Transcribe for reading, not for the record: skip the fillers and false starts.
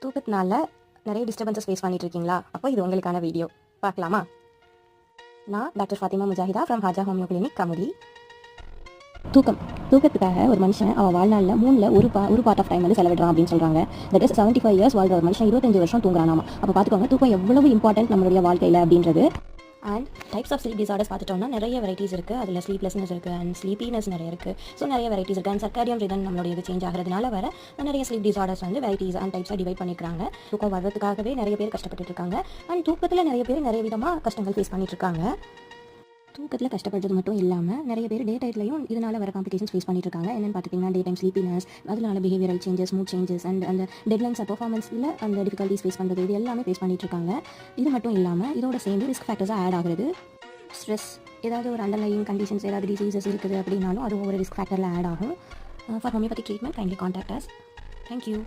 தூக்கத்தினால நிறைய disturbances face பண்ணிட்டு இருக்கீங்களா? அப்போ இது உங்களுக்கான வீடியோ. பார்க்கலாமா? நான் doctor Fathima Mujahida from Haja homeo clinic, Kamuthi. தூக்கத்துக்காக ஒரு மனுஷன் அவன் வாழ்நாளில் மூணில் ஒரு பார்ட் ஆஃப் டைம் வந்து செலவிடுறான் அப்படின்னு சொல்கிறாங்க. தட் இஸ் 75 இயர்ஸ் வாழ்ற ஒரு மனுஷன் 25 வருஷம் தூங்குறானாமா. அப்போ பார்த்துக்கோங்க தூக்கம் எவ்வளவு இம்பார்ட்டன்ட் நம்மளுடைய வாழ்க்கையில் அப்படின்றது. And types of sleep disorders பார்த்துட்டோம்னா நிறைய வெரைட்டிஸ் இருக்குது. அதில் ஸ்லீப்லெஸ்னஸ் இருக்குது அண்ட் ஸ்லீப்பினஸ் நிறைய இருக்குது. ஸோ நிறைய வெரைட்டிஸ் இருக்குது. அண்ட் சர்க்காரியம் ரிதம் நம்மளுடைய இது சேஞ்ச் ஆகிறதுனால வர நிறைய ஸ்லீப் டிசார்டர்ஸ் வந்து வெரைட்டிஸ் அண்ட் டைப்ஸாக டிவைட் பண்ணிக்கிறாங்க. தூக்கம் வர்றதுக்காகவே நிறைய பேர் கஷ்டப்பட்டு இருக்காங்க. அண்ட் தூக்கத்தில் நிறைய பேர் நிறைய விதமாக கஷ்டங்கள் ஃபேஸ் பண்ணிட்டு இருக்காங்க. தூக்கத்தில் கஷ்டப்படுறது மட்டும் இல்லாமல் நிறைய பேர் டே டைட்லையும் இதனால் வர காம்ப்ளிகேஷன்ஸ் ஃபேஸ் பண்ணிட்டு இருக்காங்க. என்னென்னு பார்த்துட்டிங்கன்னா டே டைம் ஸ்லீப்பினஸ், அதனால behavioural changes, mood changes and அந்த டெட்லைன்ஸ் பெர்ஃபார்மன்ஸில் அந்த டிஃபிகல்ட்டிஸ் ஃபேஸ் பண்ணுறது, இது எல்லாமே ஃபேஸ் பண்ணிட்டு இருக்காங்க. இது மட்டும் இல்லாமல் இதோட சேர்ந்து ரிஸ்க் ஃபேக்டர்ஸாக ஆட் ஆகுறது. ஸ்ட்ரெஸ், ஏதாவது ஒரு அண்டர்லையிங் கண்டிஷன்ஸ், ஏதாவது டிசீசஸ் இருக்குது அப்படின்னாலும் அது ஒரு ரிஸ்க் ஃபேக்டரில் ஆட் ஆகும். For homeopathy treatment kindly contact as. Thank you.